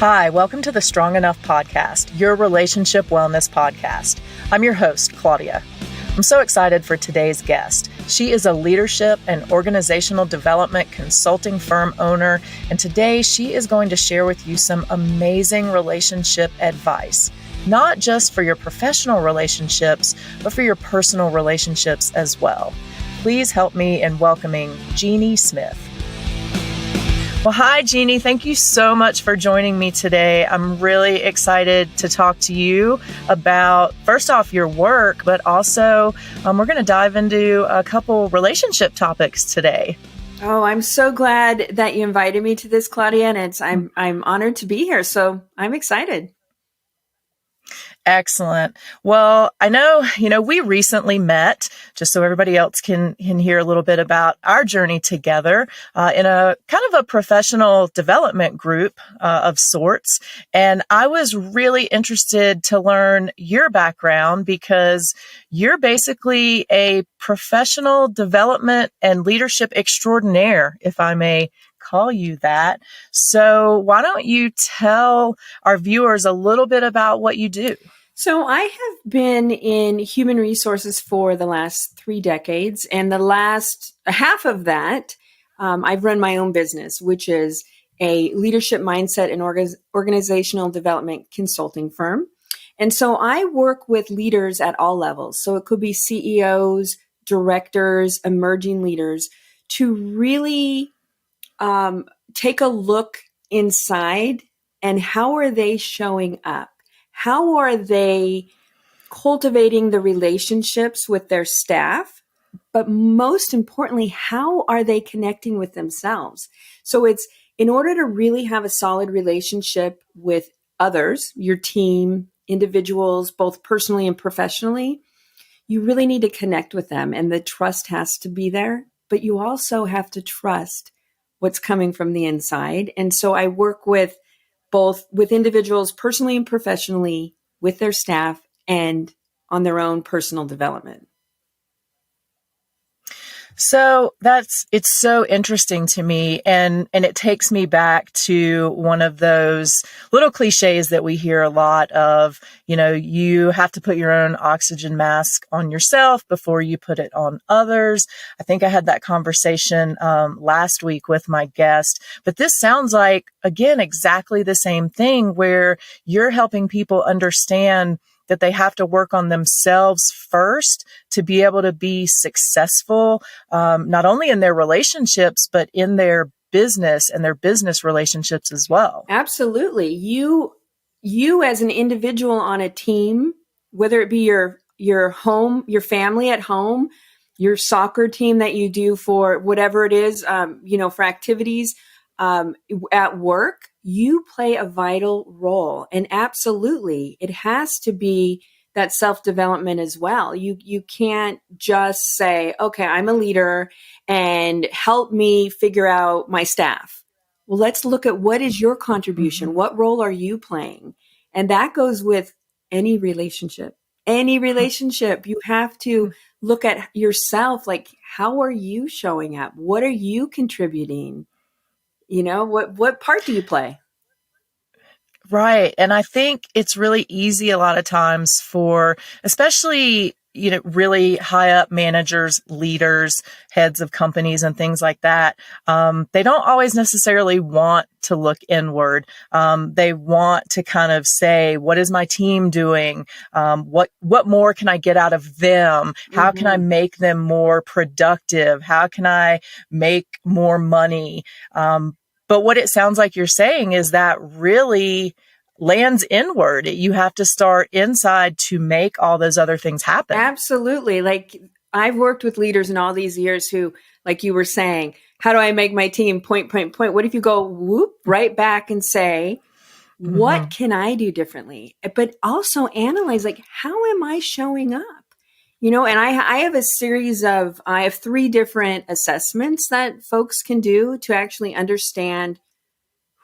Hi, welcome to the Strong Enough Podcast, your relationship wellness podcast. I'm your host, Claudia. I'm so excited for today's guest. She is a leadership and organizational development consulting firm owner, and today she is going to share with you some amazing relationship advice, not just for your professional relationships, but for your personal relationships as well. Please help me in welcoming Jeannie Smith. Well, hi, Jeannie. Thank you so much for joining me today. I'm really excited to talk to you about, first off, your work, but also we're going to dive into a couple relationship topics today. Oh, I'm so glad that you invited me to this, Claudia, and I'm honored to be here. So I'm excited. Excellent. Well, I know, we recently met, just so everybody else can hear a little bit about our journey together in a kind of a professional development group of sorts. And I was really interested to learn your background because you're basically a professional development and leadership extraordinaire, if I may call you that. So why don't you tell our viewers a little bit about what you do? So I have been in human resources for the last 3 decades, and the last half of that, I've run my own business, which is a leadership mindset and organizational development consulting firm. And so I work with leaders at all levels. So it could be CEOs, directors, emerging leaders, to really take a look inside and how are they showing up? How are they cultivating the relationships with their staff? But most importantly, how are they connecting with themselves? So it's in order to really have a solid relationship with others, your team, individuals, both personally and professionally, you really need to connect with them, and the trust has to be there. But you also have to trust what's coming from the inside. And so I work with both with individuals personally and professionally, with their staff, and on their own personal development. So it's so interesting to me. And it takes me back to one of those little cliches that we hear a lot of, you have to put your own oxygen mask on yourself before you put it on others. I think I had that conversation last week with my guest, but this sounds like, again, exactly the same thing where you're helping people understand that they have to work on themselves first to be able to be successful, not only in their relationships, but in their business and their business relationships as well. Absolutely. You as an individual on a team, whether it be your home, your family at home, your soccer team that you do for whatever it is, for activities at work, you play a vital role. And absolutely, it has to be that self-development as well. You can't just say, okay, I'm a leader and help me figure out my staff. Well, let's look at what is your contribution? Mm-hmm. What role are you playing? And that goes with any relationship. Any relationship, you have to look at yourself, like, how are you showing up? What are you contributing? What part do you play? Right. And I think it's really easy a lot of times for, especially, really high up managers, leaders, heads of companies and things like that. They don't always necessarily want to look inward. They want to kind of say, what is my team doing? What more can I get out of them? How can I make them more productive? How can I make more money? But what it sounds like you're saying is that really lands inward. You have to start inside to make all those other things happen. Absolutely. Like, I've worked with leaders in all these years who, like you were saying, how do I make my team point? What if you go whoop right back and say, what can I do differently? But also analyze, like, how am I showing up? And I have a series of, I have 3 different assessments that folks can do to actually understand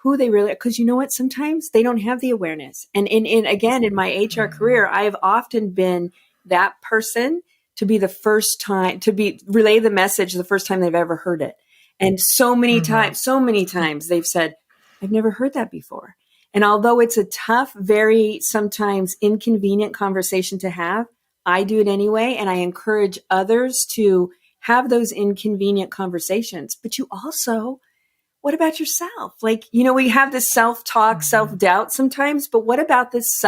who they really, because you know what, sometimes they don't have the awareness. And again, in my HR career, I have often been that person to be the first time, relay the message the first time they've ever heard it. And so many times they've said, I've never heard that before. And although it's a tough, very sometimes inconvenient conversation to have, I do it anyway. And I encourage others to have those inconvenient conversations. But you also, what about yourself? Like, we have this self-talk, self-doubt sometimes, but what about this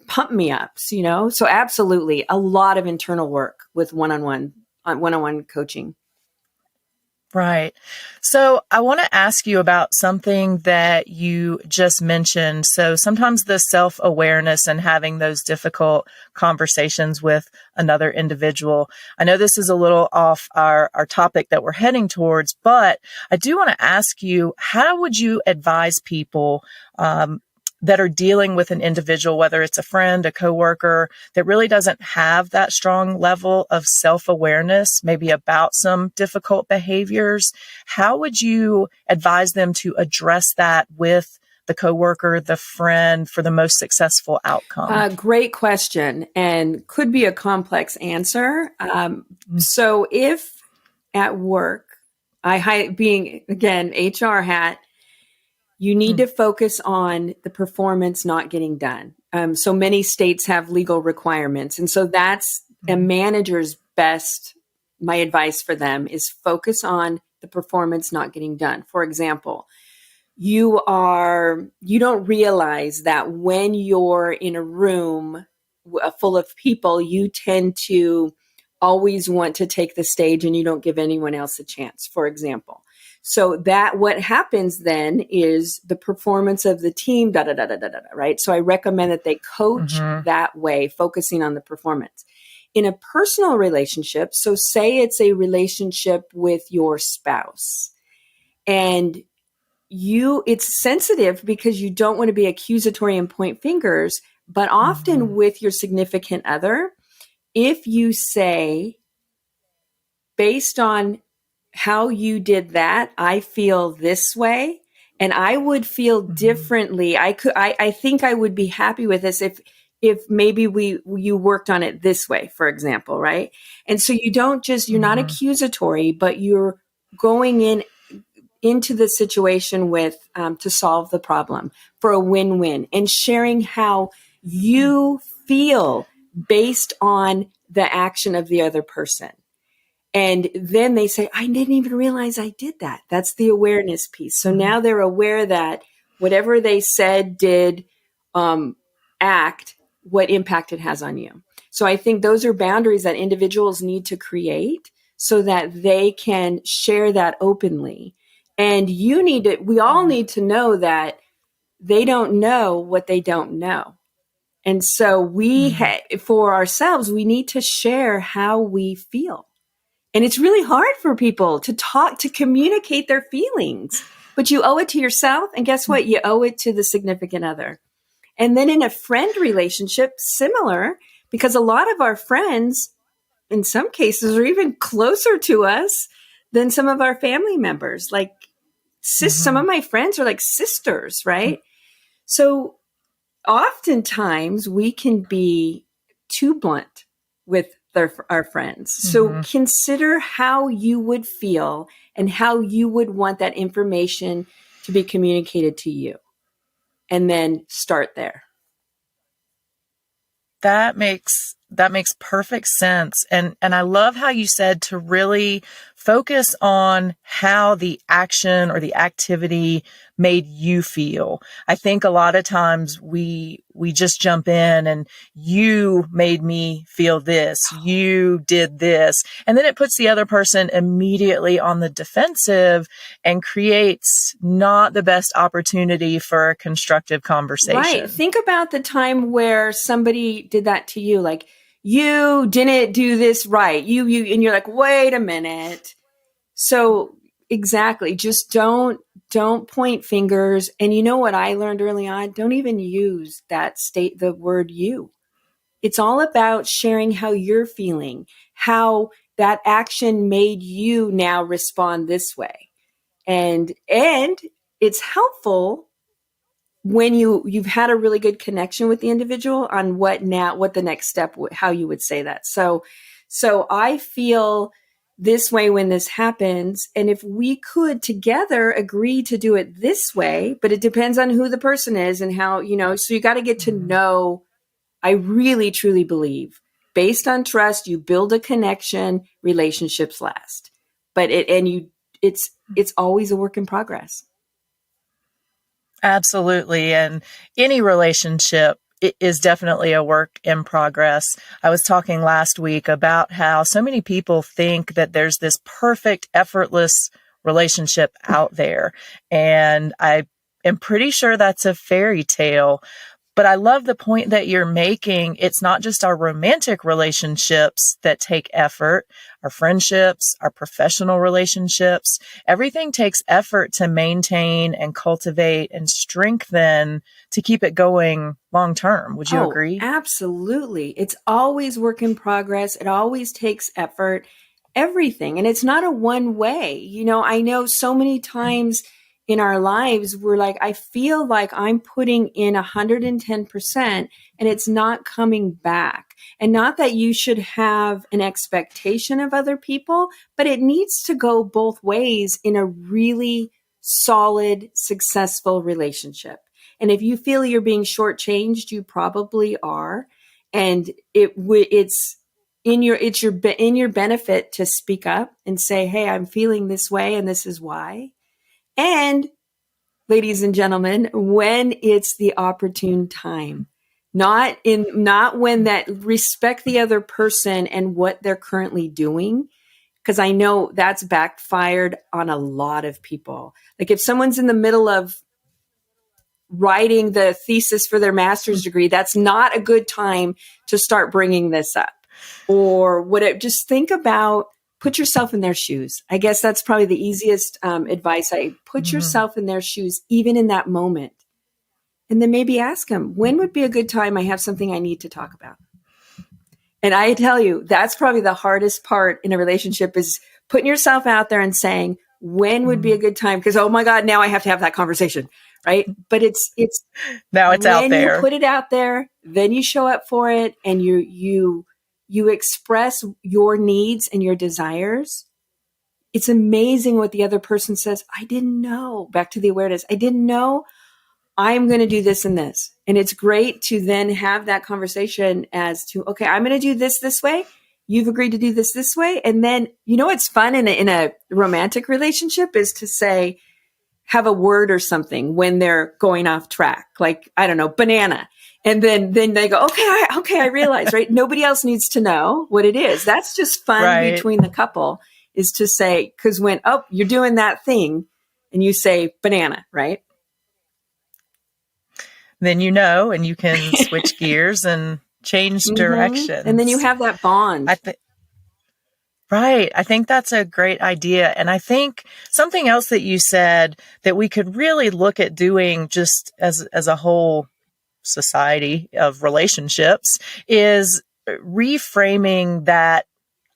pump me ups, So absolutely a lot of internal work with one-on-one coaching. Right. So I want to ask you about something that you just mentioned. So sometimes the self-awareness and having those difficult conversations with another individual. I know this is a little off our topic that we're heading towards, but I do want to ask you, how would you advise people that are dealing with an individual, whether it's a friend, a coworker, that really doesn't have that strong level of self-awareness, maybe about some difficult behaviors? How would you advise them to address that with the coworker, the friend, for the most successfing outcome? Great question, and could be a complex answer. So if at work, being again HR hat, you need to focus on the performance not getting done. So many states have legal requirements. And so that's a manager's my advice for them is focus on the performance not getting done. For example, you don't realize that when you're in a room full of people, you tend to always want to take the stage and you don't give anyone else a chance, for example. So that what happens then is the performance of the team, right? So I recommend that they coach that way, focusing on the performance. In a personal relationship, so say it's a relationship with your spouse, and it's sensitive because you don't want to be accusatory and point fingers, but often with your significant other, if you say, based on how you did that, I feel this way, and I would feel differently. I think I would be happy with this if maybe you worked on it this way, for example, right? And so you're not accusatory, but you're going into the situation with to solve the problem for a win-win, and sharing how you feel based on the action of the other person. And then they say, I didn't even realize I did that. That's the awareness piece. So now they're aware that whatever they said, did, act, what impact it has on you. So I think those are boundaries that individuals need to create so that they can share that openly. And we all need to know that they don't know what they don't know. And so for ourselves, we need to share how we feel. And it's really hard for people to communicate their feelings, but you owe it to yourself. And guess what? You owe it to the significant other. And then in a friend relationship, similar, because a lot of our friends, in some cases, are even closer to us than some of our family members. Like some of my friends are like sisters, right? So oftentimes we can be too blunt with our friends. So consider how you would feel and how you would want that information to be communicated to you. And then start there. That makes perfect sense. And I love how you said to really focus on how the action or the activity made you feel. I think a lot of times we just jump in and you made me feel this, you did this, and then it puts the other person immediately on the defensive and creates not the best opportunity for a constructive conversation. Right. Think about the time where somebody did that to you, like, you didn't do this right. You, and you're like, wait a minute. So exactly. Just don't point fingers. And you know what I learned early on? Don't even use the word you. It's all about sharing how you're feeling, how that action made you now respond this way. And it's helpful when you've had a really good connection with the individual on what the next step, how you would say that. So I feel this way when this happens. And if we could together agree to do it this way, but it depends on who the person is and how, so you got to get to know. I really, truly believe based on trust, you build a connection, relationships last. But it's always a work in progress. Absolutely. And any relationship is definitely a work in progress. I was talking last week about how so many people think that there's this perfect, effortless relationship out there. And I am pretty sure that's a fairy tale. But I love the point that you're making. It's not just our romantic relationships that take effort, our friendships, our professional relationships. Everything takes effort to maintain and cultivate and strengthen to keep it going long term. Would you agree? Absolutely. It's always work in progress. It always takes effort, everything. And it's not a one way. I know so many times in our lives, we're like, I feel like I'm putting in 110% and it's not coming back. And not that you should have an expectation of other people, but it needs to go both ways in a really solid, successful relationship. And if you feel you're being shortchanged, you probably are. And it's in your benefit to speak up and say, hey, I'm feeling this way and this is why. And ladies and gentlemen, when it's the opportune time, not when that respect the other person and what they're currently doing. Because I know that's backfired on a lot of people. Like if someone's in the middle of writing the thesis for their master's degree, that's not a good time to start bringing this up. Or just think about, put yourself in their shoes. I guess that's probably the easiest advice. Put yourself in their shoes, even in that moment. And then maybe ask them, when would be a good time? I have something I need to talk about. And I tell you, that's probably the hardest part in a relationship is putting yourself out there and saying, when would be a good time? Because, oh my God, now I have to have that conversation. Right. But it's now it's out there. When you put it out there, then you show up for it and you express your needs and your desires. It's amazing what the other person says. I didn't know. Back to the awareness. I didn't know I'm going to do this and this. And it's great to then have that conversation as to, okay, I'm going to do this way. You've agreed to do this way. And then, what's fun in a romantic relationship is to say, have a word or something when they're going off track. Like, I don't know, banana. And then they go, okay, I realize, right? Nobody else needs to know what it is. That's just fun between the couple is to say, because when, you're doing that thing and you say banana, right? Then and you can switch gears and change directions. And then you have that bond. Right. I think that's a great idea. And I think something else that you said that we could really look at doing just as a whole society of relationships is reframing that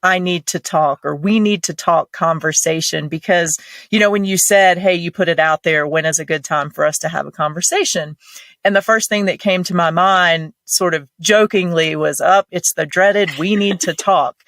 I need to talk or we need to talk conversation. Because, when you said, hey, you put it out there, when is a good time for us to have a conversation? And the first thing that came to my mind sort of jokingly was, it's the dreaded, we need to talk.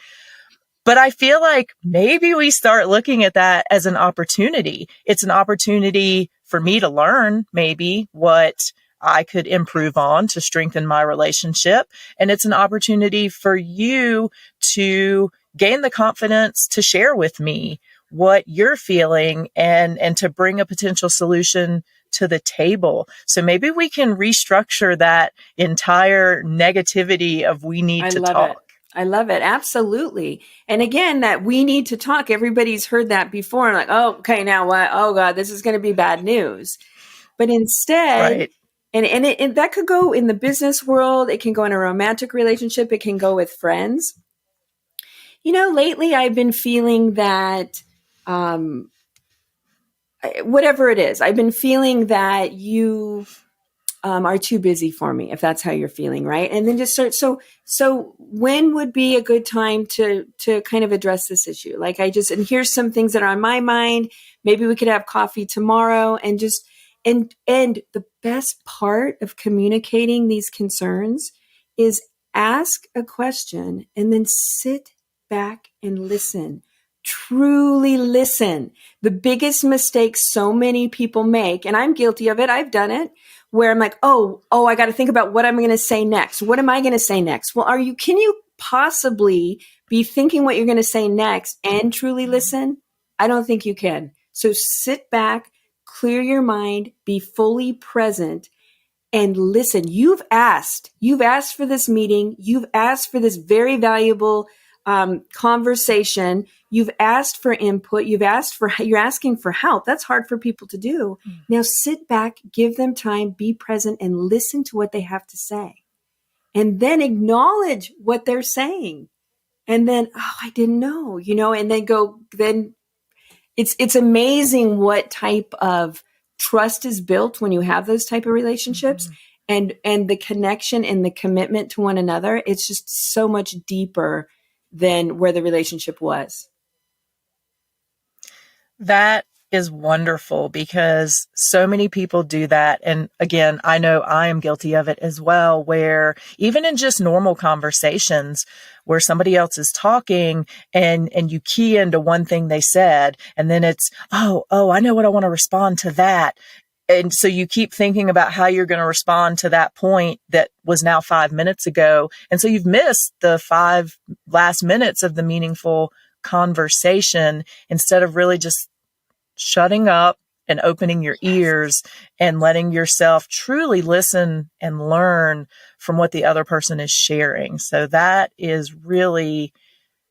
But I feel like maybe we start looking at that as an opportunity. It's an opportunity for me to learn maybe what I could improve on to strengthen my relationship. And it's an opportunity for you to gain the confidence to share with me what you're feeling and to bring a potential solution to the table. So maybe we can restructure that entire negativity of we need to talk. I love it. Absolutely. And again, that we need to talk. Everybody's heard that before. And like, oh, okay, now what? Oh God, this is going to be bad news. But instead, and that could go in the business world. It can go in a romantic relationship. It can go with friends. Lately I've been feeling that, whatever it is, I've been feeling that you are too busy for me, if that's how you're feeling, right? And then just start. So when would be a good time to kind of address this issue? Like and here's some things that are on my mind. Maybe we could have coffee tomorrow and just, and the best part of communicating these concerns is ask a question and then sit back and listen. Truly listen. The biggest mistake so many people make, and I'm guilty of it, I've done it, where I'm like, oh, I got to think about what I'm going to say next. What am I going to say next? Well, can you possibly be thinking what you're going to say next and truly listen? I don't think you can. So sit back, clear your mind, be fully present, and listen. You've asked for this meeting. You've asked for this very valuable conversation. You've asked for input. You're asking for help. That's hard for people to do. Now sit back, give them time, be present, and listen to what they have to say. And then acknowledge what they're saying. And then, I didn't know, and then it's amazing what type of trust is built when you have those type of relationships, and the connection and the commitment to one another. It's just so much deeper than where the relationship was. That is wonderful, because so many people do that. And again, I know I am guilty of it as well, where even in just normal conversations where somebody else is talking and you key into one thing they said, and then it's, oh, I know what I want to respond to that. And so you keep thinking about how you're going to respond to that point that was now 5 minutes ago. And so you've missed the 5 last minutes of the meaningful conversation, instead of really just shutting up and opening your ears and letting yourself truly listen and learn from what the other person is sharing. So that is really,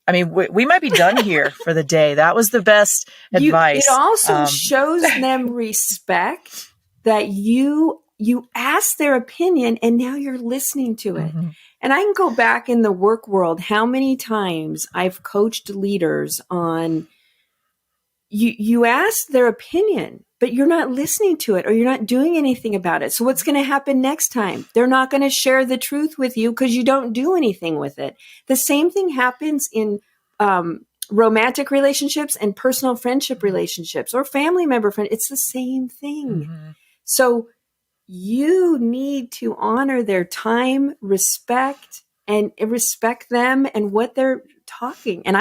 I mean, we might be done here for the day. That was the best advice. It also shows them respect that you asked their opinion and now you're listening to it. Mm-hmm. And I can go back in the work world, how many times I've coached leaders on, you ask their opinion, but you're not listening to it, or you're not doing anything about it. So what's going to happen next time? They're not going to share the truth with you because you don't do anything with it. The same thing happens in romantic relationships and personal friendship relationships, or family member friend. It's the same thing. Mm-hmm. So you need to honor their time, respect them and what they're talking. And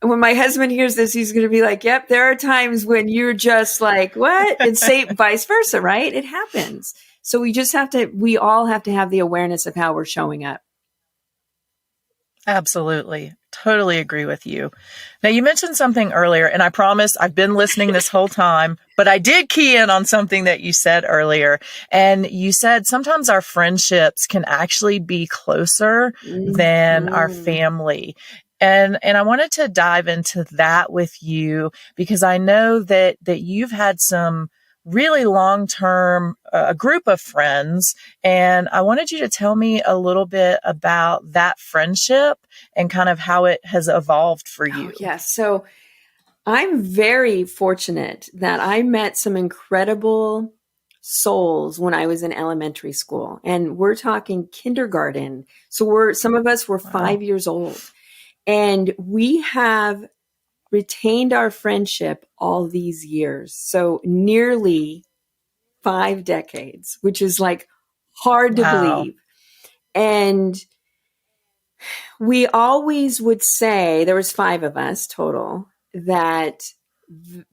when my husband hears this, he's going to be like, yep, there are times when you're just like, what? And say vice versa, right? It happens. So we all have to have the awareness of how we're showing up. Absolutely. Totally agree with you. Now, you mentioned something earlier, and I promise I've been listening this whole time, but I did key in on something that you said earlier. And you said sometimes our friendships can actually be closer than our family. And I wanted to dive into that with you, because I know that you've had some really long-term a group of friends, and I wanted you to tell me a little bit about that friendship and kind of how it has evolved for you. Oh, yes. So I'm very fortunate that I met some incredible souls when I was in elementary school, and we're talking kindergarten. So some of us were 5 years old, and we have retained our friendship all these years. So nearly 5 decades, which is like hard to believe. And we always would say, there was 5 of us total, that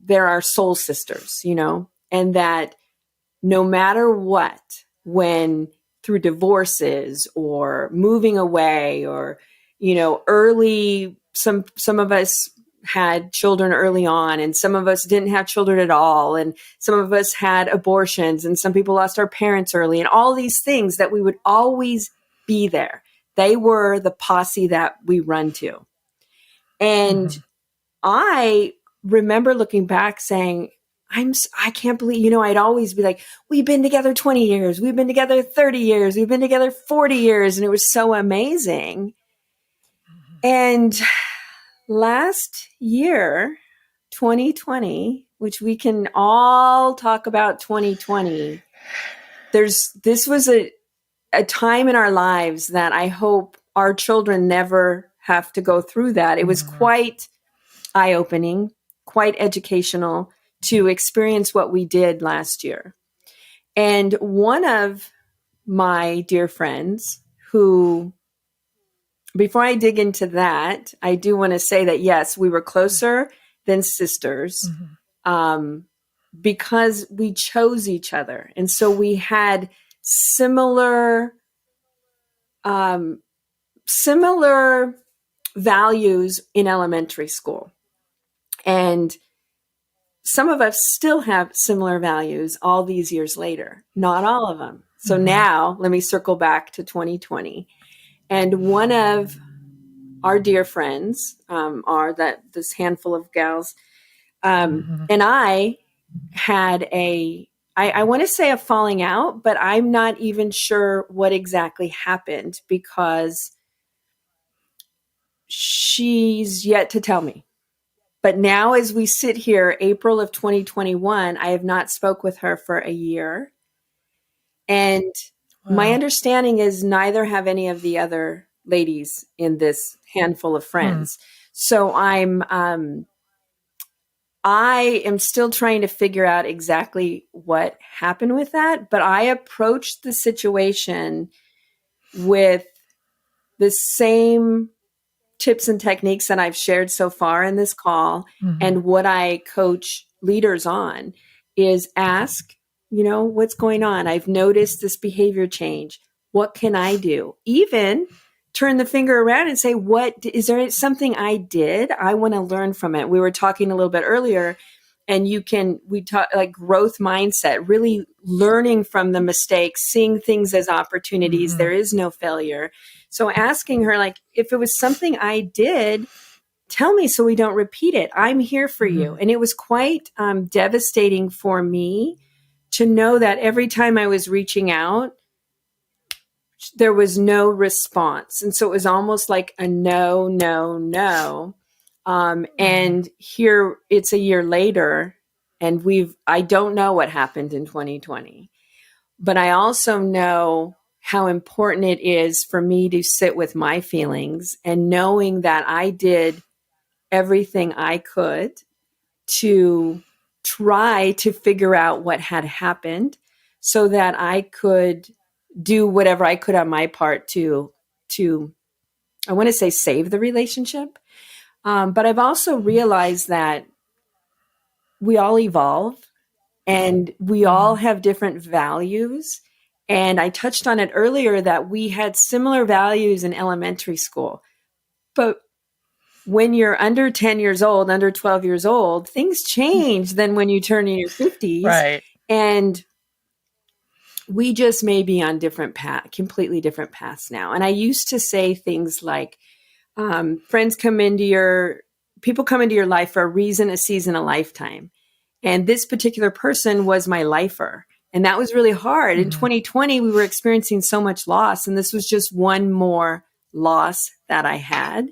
there are soul sisters, and that no matter what, when through divorces or moving away or, early, some of us had children early on, and some of us didn't have children at all. And some of us had abortions, and some people lost our parents early, and all these things, that we would always be there. They were the posse that we run to. And I remember looking back saying, I can't believe, I'd always be like, we've been together 20 years. We've been together 30 years. We've been together 40 years. And it was so amazing. And last year, 2020, which we can all talk about 2020, this was a time in our lives that I hope our children never have to go through that. It was quite eye-opening, quite educational to experience what we did last year. And one of my dear friends, who before I dig into that, I do want to say that, yes, we were closer than sisters, because we chose each other. And so we had similar, similar values in elementary school. And some of us still have similar values all these years later, not all of them. So now let me circle back to 2020. And one of our dear friends, are this handful of gals, and I had I want to say a falling out, but I'm not even sure what exactly happened because she's yet to tell me. But now as we sit here, April of 2021, I have not spoke with her for a year. And my understanding is neither have any of the other ladies in this handful of friends. So I am still trying to figure out exactly what happened with that, but I approached the situation with the same tips and techniques that I've shared so far in this call. And what I coach leaders on is ask, what's going on? I've noticed this behavior change. What can I do? Even turn the finger around and say, is there something I did? I want to learn from it. We were talking a little bit earlier, and we talk like growth mindset, really learning from the mistakes, seeing things as opportunities. There is no failure. So asking her, like, if it was something I did, tell me so we don't repeat it. I'm here for you. And it was quite devastating for me to know that every time I was reaching out, there was no response. And so it was almost like a no, no, no. And here it's a year later, and I don't know what happened in 2020, but I also know how important it is for me to sit with my feelings and knowing that I did everything I could to try to figure out what had happened so that I could do whatever I could on my part to I want to say save the relationship. But I've also realized that we all evolve and we all have different values. And I touched on it earlier that we had similar values in elementary school. But when you're under 10 years old, under 12 years old, things change than when you turn in your 50s. Right. And we just may be on completely different paths now. And I used to say things like, people come into your life for a reason, a season, a lifetime. And this particular person was my lifer. And that was really hard. In 2020, we were experiencing so much loss. And this was just one more loss that I had.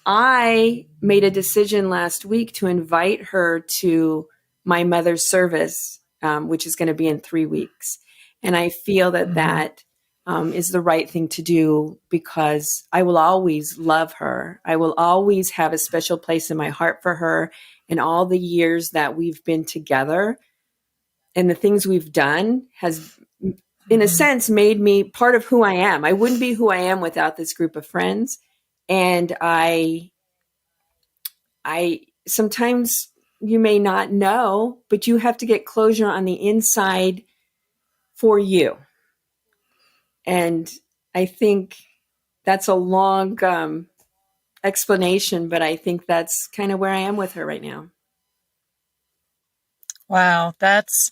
I made a decision last week to invite her to my mother's service, which is going to be in 3 weeks. And I feel that is the right thing to do because I will always love her. I will always have a special place in my heart for her and all the years that we've been together. And the things we've done has, in a sense, made me part of who I am. I wouldn't be who I am without this group of friends. And I sometimes you may not know, but you have to get closure on the inside for you. And I think that's a long explanation, but I think that's kind of where I am with her right now. Wow, that's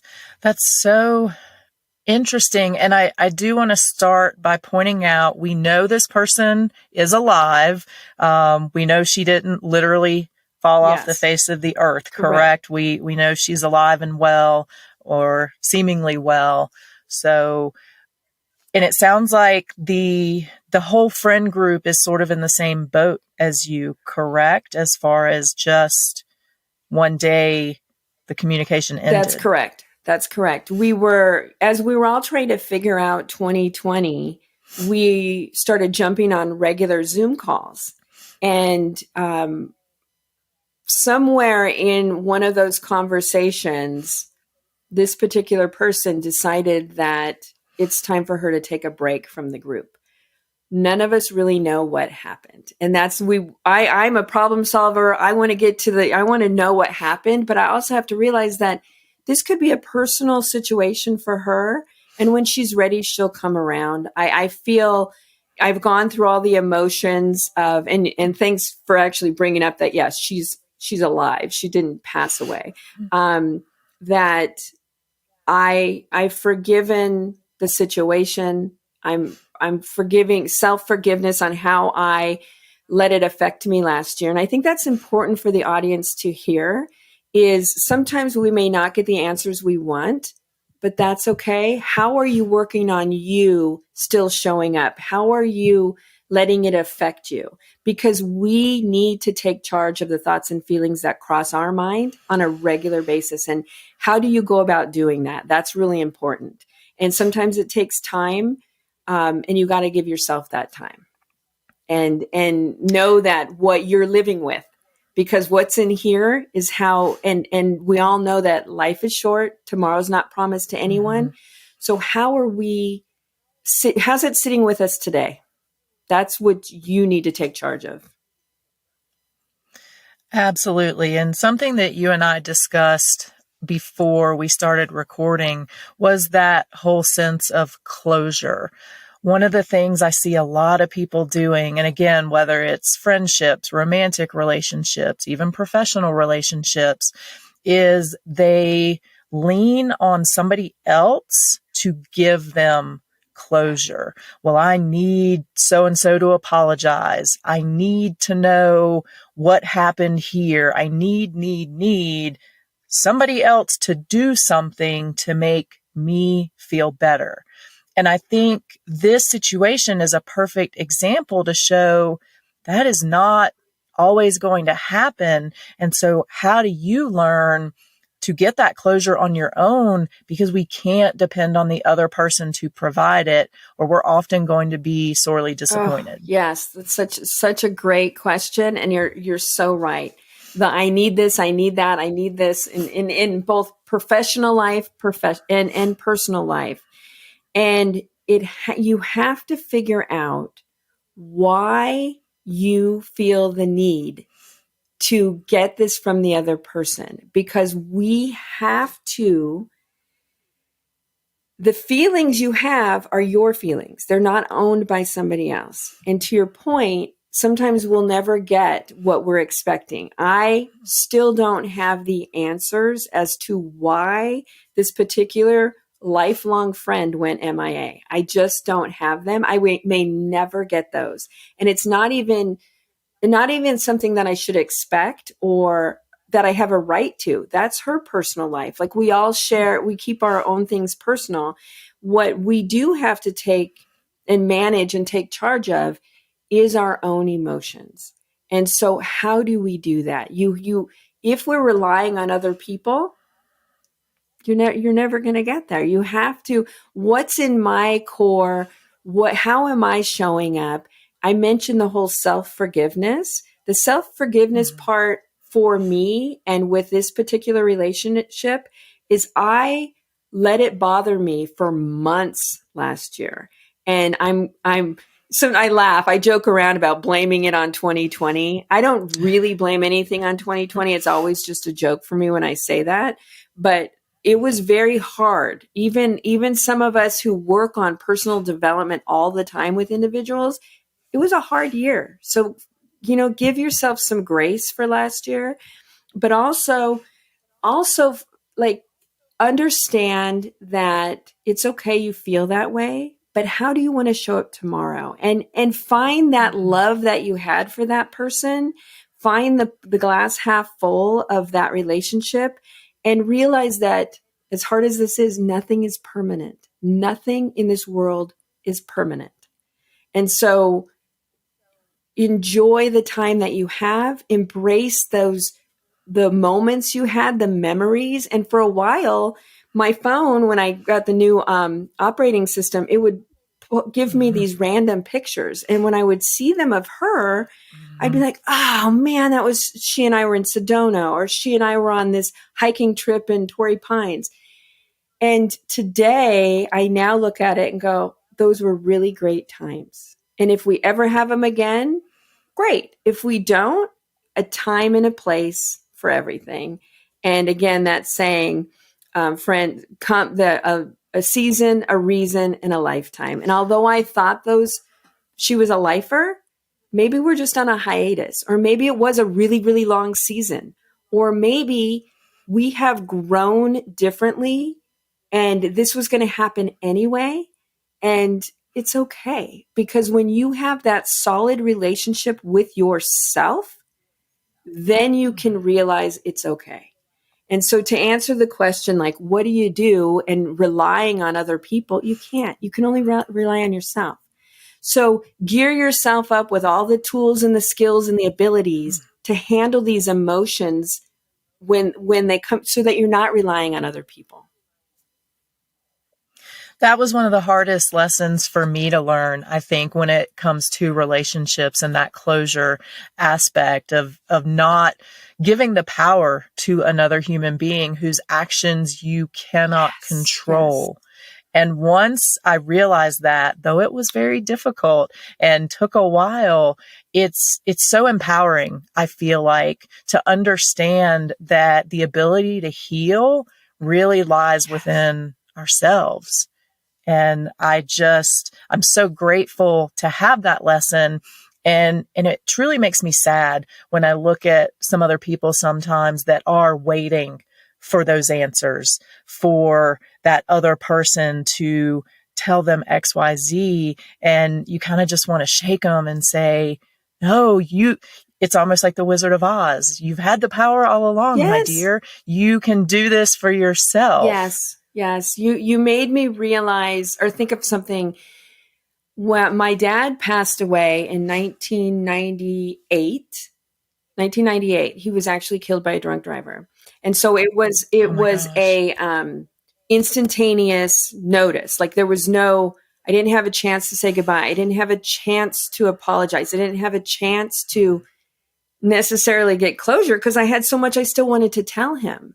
so interesting. And I do want to start by pointing out, we know this person is alive. We know she didn't literally fall off the face of the earth, correct? We know she's alive and well, or seemingly well. So, and it sounds like the whole friend group is sort of in the same boat as you, correct? As far as just one day the communication ended. That's correct. As we were all trying to figure out 2020, we started jumping on regular Zoom calls. And somewhere in one of those conversations, this particular person decided that it's time for her to take a break from the group. none of us really know what happened. And I'm a problem solver. I want to know what happened, but I also have to realize that this could be a personal situation for her. And when she's ready, she'll come around. I feel I've gone through all the emotions of, and thanks for actually bringing up that, yes, she's alive. She didn't pass away. That I've forgiven the situation. I'm forgiving, self-forgiveness on how I let it affect me last year. And I think that's important for the audience to hear, is sometimes we may not get the answers we want, but that's okay. How are you working on you still showing up? How are you letting it affect you? Because we need to take charge of the thoughts and feelings that cross our mind on a regular basis. And how do you go about doing that? That's really important. And sometimes it takes time, and you got to give yourself that time and know that what you're living with, because what's in here is how, and we all know that life is short. Tomorrow's not promised to anyone. Mm-hmm. So how's it sitting with us today? That's what you need to take charge of. Absolutely. And something that you and I discussed before we started recording was that whole sense of closure. One of the things I see a lot of people doing, and again, whether it's friendships, romantic relationships, even professional relationships, is they lean on somebody else to give them closure. Well, I need so-and-so to apologize. I need to know what happened here. I need somebody else to do something to make me feel better. And I think this situation is a perfect example to show that is not always going to happen. And so how do you learn to get that closure on your own? Because we can't depend on the other person to provide it, or we're often going to be sorely disappointed. Oh, yes, that's such a great question. And you're so right. I need this, I need that, I need this in both professional life, and personal life. And you have to figure out why you feel the need to get this from the other person, because the feelings you have are your feelings. They're not owned by somebody else. And to your point, sometimes we'll never get what we're expecting. I still don't have the answers as to why this particular lifelong friend went MIA. I just don't have them. I may never get those. And it's not even something that I should expect or that I have a right to. That's her personal life. Like, we all we keep our own things personal. What we do have to take and manage and take charge of is our own emotions. And so how do we do that? If we're relying on other people, you're never going to get there. You have to, what's in my core? How am I showing up? I mentioned the whole self-forgiveness. The self-forgiveness part for me and with this particular relationship is I let it bother me for months last year. And so I laugh. I joke around about blaming it on 2020. I don't really blame anything on 2020. It's always just a joke for me when I say that. But it was very hard. Even some of us who work on personal development all the time with individuals, it was a hard year. So, give yourself some grace for last year, but also like understand that it's okay you feel that way, but how do you want to show up tomorrow? And find that love that you had for that person, find the glass half full of that relationship, and realize that as hard as this is, nothing is permanent. Nothing in this world is permanent. And so enjoy the time that you have, embrace the moments you had, the memories. And for a while, my phone, when I got the new operating system, it would give me these random pictures. And when I would see them of her, I'd be like, oh man, she and I were in Sedona, or she and I were on this hiking trip in Torrey Pines. And today I now look at it and go, those were really great times. And if we ever have them again, great. If we don't, a time and a place for everything. And again, that saying, friend, a season, a reason, and a lifetime. And although I thought she was a lifer, maybe we're just on a hiatus, or maybe it was a really, really long season, or maybe we have grown differently and this was going to happen anyway. And it's okay, because when you have that solid relationship with yourself, then you can realize it's okay. And so to answer the question, like, what do you do, and relying on other people, you can't. You can only rely on yourself. So gear yourself up with all the tools and the skills and the abilities to handle these emotions when they come, so that you're not relying on other people. That was one of the hardest lessons for me to learn, I think, when it comes to relationships and that closure aspect of not giving the power to another human being whose actions you cannot control. Yes. And once I realized that, though it was very difficult and took a while, it's so empowering, I feel like, to understand that the ability to heal really lies within ourselves. And I'm so grateful to have that lesson. And it truly makes me sad when I look at some other people sometimes that are waiting for those answers, for that other person to tell them X, Y, Z. And you kind of just want to shake them and say, no, it's almost like the Wizard of Oz. You've had the power all along, yes, my dear. You can do this for yourself. Yes. Yes. You made me realize, or think of something. When my dad passed away in 1998, he was actually killed by a drunk driver. And so it was a instantaneous notice. Like, I didn't have a chance to say goodbye. I didn't have a chance to apologize. I didn't have a chance to necessarily get closure, because I had so much I still wanted to tell him.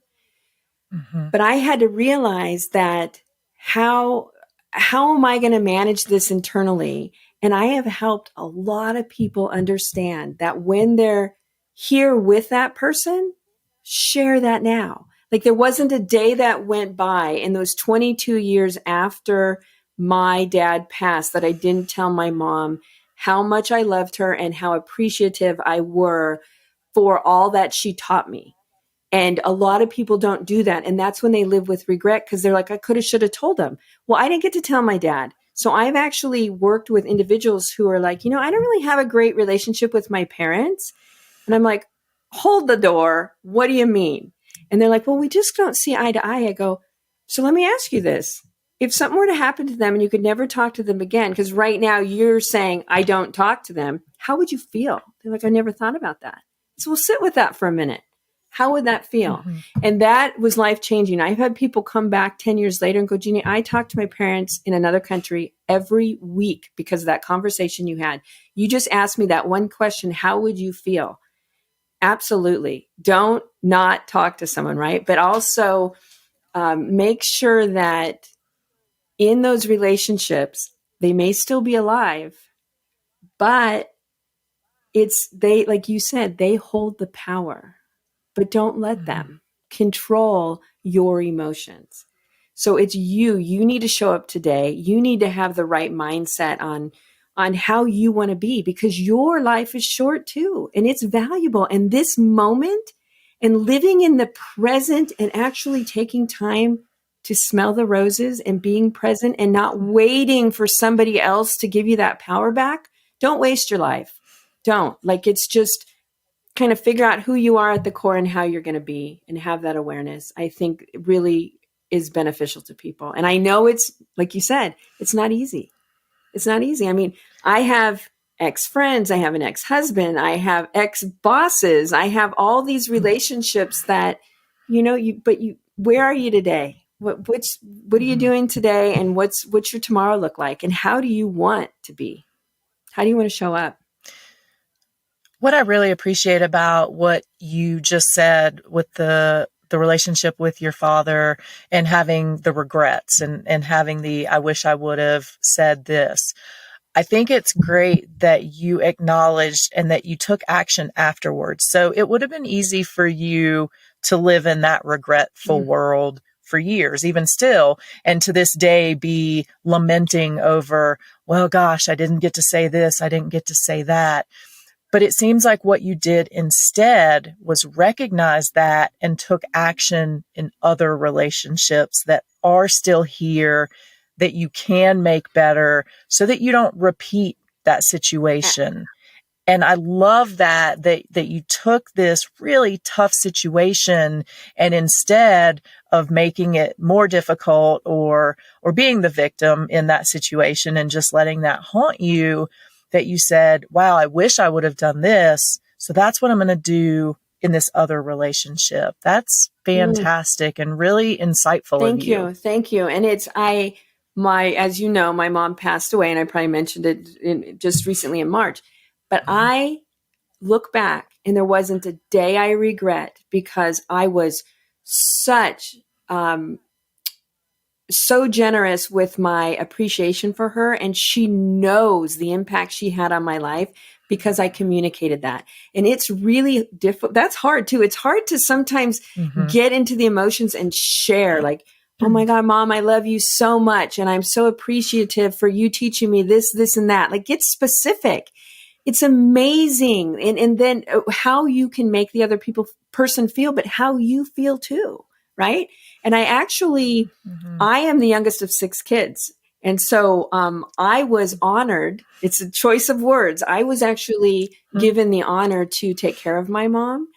Mm-hmm. But I had to realize that how am I going to manage this internally? And I have helped a lot of people understand that when they're here with that person, share that now. Like, there wasn't a day that went by in those 22 years after my dad passed that I didn't tell my mom how much I loved her and how appreciative I were for all that she taught me. And a lot of people don't do that. And that's when they live with regret, because they're like, I could have, should have told them. Well, I didn't get to tell my dad. So I've actually worked with individuals who are like, I don't really have a great relationship with my parents. And I'm like, hold the door. What do you mean? And they're like, well, we just don't see eye to eye. I go, so let me ask you this. If something were to happen to them and you could never talk to them again, because right now you're saying, I don't talk to them, how would you feel? They're like, I never thought about that. So we'll sit with that for a minute. How would that feel? Mm-hmm. And that was life-changing. I've had people come back 10 years later and go, Jeannie, I talk to my parents in another country every week because of that conversation you had. You just asked me that one question. How would you feel? Absolutely. Don't not talk to someone, right? But also make sure that in those relationships, they may still be alive, but like you said, they hold the power. But don't let them control your emotions. So it's you need to show up today. You need to have the right mindset on how you want to be, because your life is short too. And it's valuable. And this moment and living in the present and actually taking time to smell the roses and being present and not waiting for somebody else to give you that power back. Don't waste your life. Don't. Like, it's just kind of figure out who you are at the core and how you're going to be, and have that awareness. I think it really is beneficial to people. And I know it's, like you said, it's not easy. It's not easy. I mean, I have ex-friends, I have an ex-husband, I have ex-bosses, I have all these relationships that, where are you today? What are you doing today? And what's your tomorrow look like? And how do you want to be? How do you want to show up? What I really appreciate about what you just said with the relationship with your father and having the regrets and having I wish I would have said this. I think it's great that you acknowledged and that you took action afterwards. So it would have been easy for you to live in that regretful world for years, even still, and to this day be lamenting over, well, gosh, I didn't get to say this, I didn't get to say that. But it seems like what you did instead was recognize that and took action in other relationships that are still here, that you can make better so that you don't repeat that situation. And I love that you took this really tough situation and instead of making it more difficult or being the victim in that situation and just letting that haunt you, that you said, wow, I wish I would have done this. So that's what I'm going to do in this other relationship. That's fantastic and really insightful of you. Thank you. And as you know, my mom passed away, and I probably mentioned it just recently in March. But I look back and there wasn't a day I regret, because I was so generous with my appreciation for her. And she knows the impact she had on my life because I communicated that. And it's really difficult. That's hard too. It's hard to sometimes get into the emotions and share, like, oh my God, Mom, I love you so much. And I'm so appreciative for you teaching me this, this, and that. Like, get specific. It's amazing. And then how you can make the other person feel, but how you feel too. Right. And I am the youngest of 6 kids. And so I was honored. It's a choice of words. I was actually given the honor to take care of my mom.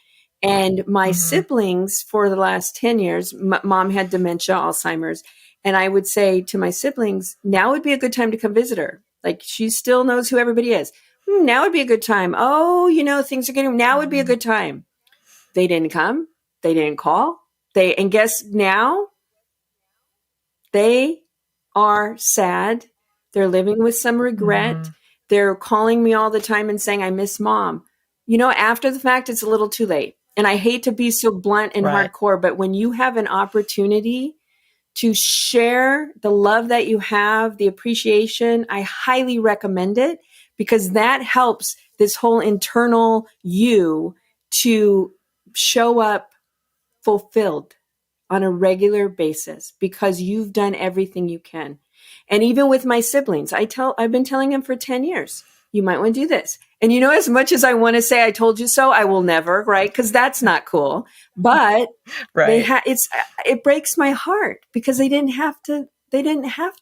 And my siblings for the last 10 years, mom had dementia, Alzheimer's. And I would say to my siblings, now would be a good time to come visit her. Like, she still knows who everybody is. Now would be a good time. Oh, things are getting, now would be a good time. They didn't come. They didn't call. And guess now they are sad. They're living with some regret. They're calling me all the time and saying, I miss Mom. After the fact, it's a little too late. And I hate to be so blunt and hardcore, but when you have an opportunity to share the love that you have, the appreciation, I highly recommend it, because that helps this whole internal you to show up fulfilled on a regular basis, because you've done everything you can. And even with my siblings, I've been telling them for 10 years, you might want to do this. And as much as I want to say, I told you so, I will never, right? Because that's not cool. But it breaks my heart, because they didn't have to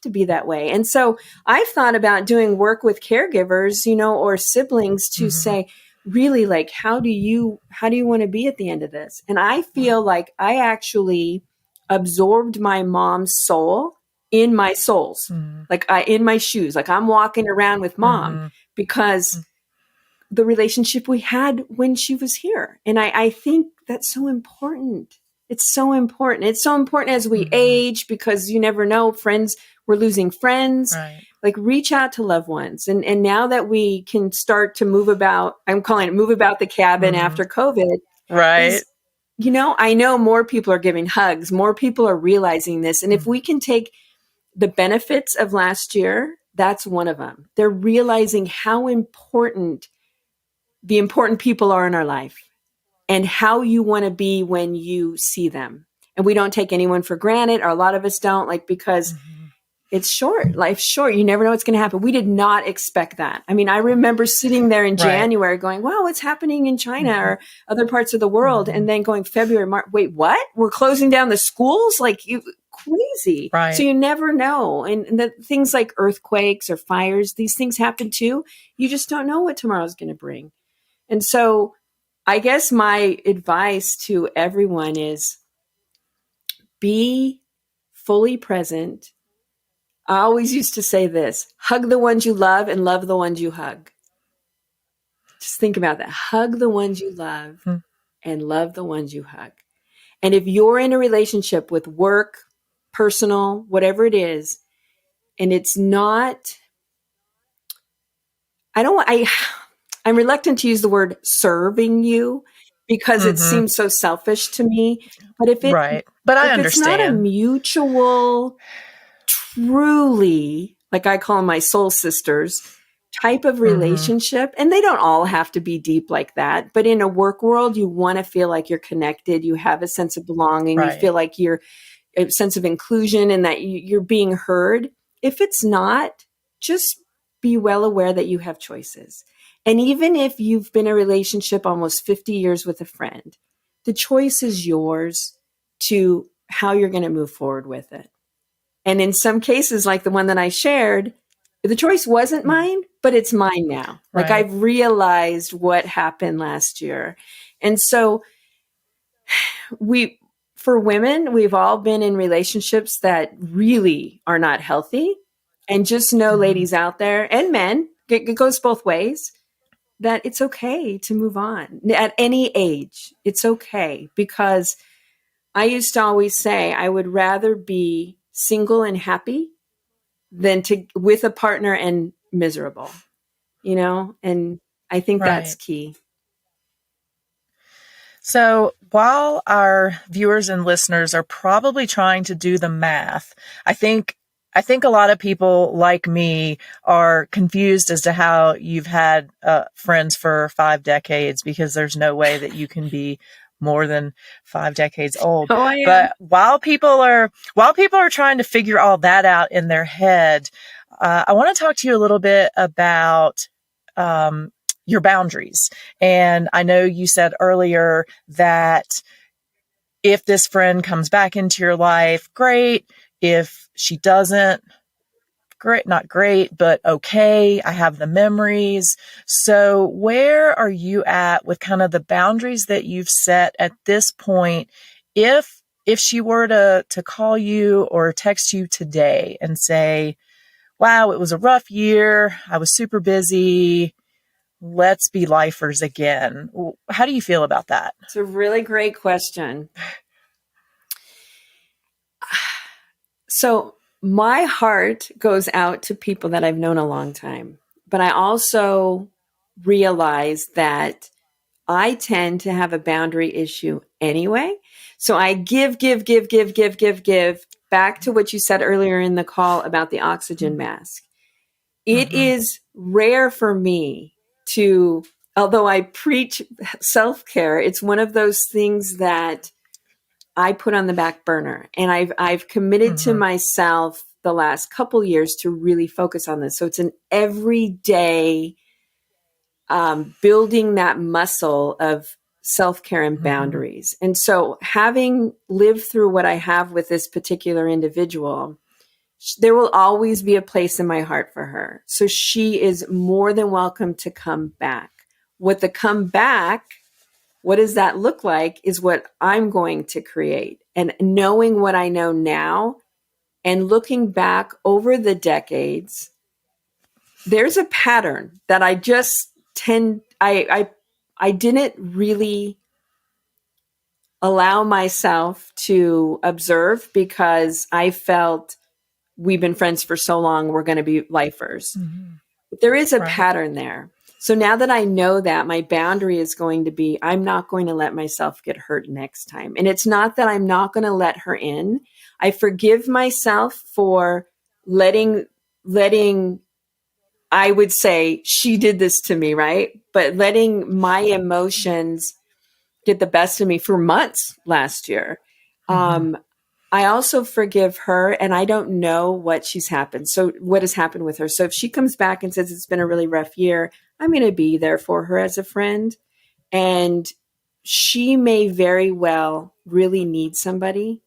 be that way. And so I've thought about doing work with caregivers, or siblings to say, really, like, how do you want to be at the end of this? And I feel like I actually absorbed my mom's soul in my souls, like in my shoes, like I'm walking around with Mom, because the relationship we had when she was here. And I think that's so important. It's so important. It's so important as we age, because you never know, we're losing friends. Right. Like, reach out to loved ones. And now that we can start to move about, I'm calling it move about the cabin after COVID. Right. I know more people are giving hugs. More people are realizing this. And if we can take the benefits of last year, that's one of them. They're realizing how important the important people are in our life and how you want to be when you see them. And we don't take anyone for granted, or a lot of us don't, because it's short. Life's short. You never know what's going to happen. We did not expect that. I mean, I remember sitting there in January going, wow, what's happening in China or other parts of the world? And then going February, March, wait, what? We're closing down the schools? Like, crazy. Right. So you never know. And the things like earthquakes or fires, these things happen too. You just don't know what tomorrow's going to bring. And so I guess my advice to everyone is be fully present. I always used to say this: hug the ones you love and love the ones you hug. Just think about that. Hug the ones you love and love the ones you hug. And if you're in a relationship with work, personal, whatever it is, and it's not, I'm reluctant to use the word serving you, because it seems so selfish to me. But if but I understand. It's not a mutual, truly, like I call them my soul sisters, type of relationship, and they don't all have to be deep like that, but in a work world, you want to feel like you're connected, you have a sense of belonging, you feel like you're a sense of inclusion and that you're being heard. If it's not, just be well aware that you have choices. And even if you've been in a relationship almost 50 years with a friend, the choice is yours to how you're going to move forward with it. And in some cases, like the one that I shared, the choice wasn't mine, but it's mine now. Like I've realized what happened last year. And so for women, we've all been in relationships that really are not healthy. And just know, ladies out there and men, it goes both ways, that it's okay to move on at any age. It's okay, because I used to always say I would rather be single and happy than with a partner and miserable, and I think that's key. So while our viewers and listeners are probably trying to do the math, I think a lot of people like me are confused as to how you've had friends for 5 decades, because there's no way that you can be more than 5 decades old. Oh, I am. But while people are trying to figure all that out in their head, I want to talk to you a little bit about your boundaries. And I know you said earlier that if this friend comes back into your life, great. If she doesn't, great, not great, but okay. I have the memories. So where are you at with kind of the boundaries that you've set at this point? If she were to call you or text you today and say, wow, it was a rough year, I was super busy, let's be lifers again. How do you feel about that? It's a really great question. So my heart goes out to people that I've known a long time, but I also realize that I tend to have a boundary issue anyway. So I give back to what you said earlier in the call about the oxygen mask. It is rare for me to, although I preach self-care, it's one of those things that I put on the back burner. And I've committed to myself the last couple years to really focus on this. So it's an everyday building that muscle of self-care and boundaries. And so having lived through what I have with this particular individual, there will always be a place in my heart for her. So she is more than welcome to come back. What does that look like is what I'm going to create. And knowing what I know now and looking back over the decades, there's a pattern that I just I didn't really allow myself to observe because I felt we've been friends for so long, we're going to be lifers. But there is a pattern there. So now that I know that, my boundary is going to be, I'm not going to let myself get hurt next time. And it's not that I'm not going to let her in. I forgive myself for letting, I would say she did this to me, right? But letting my emotions get the best of me for months last year. I also forgive her, and I don't know what has happened with her. So if she comes back and says it's been a really rough year, I'm going to be there for her as a friend. And she may very well really need somebody.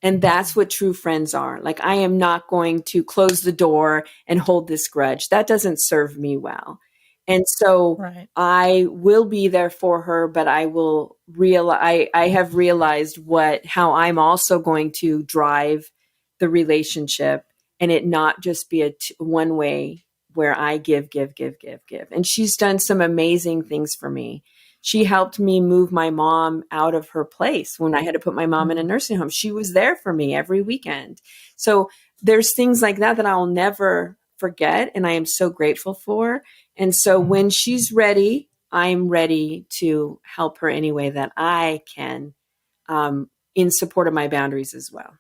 And that's what true friends are. Like, I am not going to close the door and hold this grudge. That doesn't serve me well. And so I will be there for her, but I will I have realized how I'm also going to drive the relationship, and it not just be a one way where I give. And she's done some amazing things for me. She helped me move my mom out of her place when I had to put my mom in a nursing home. She was there for me every weekend. So there's things like that I'll never forget, and I am so grateful for. And so when she's ready, I'm ready to help her any way that I can, in support of my boundaries as well.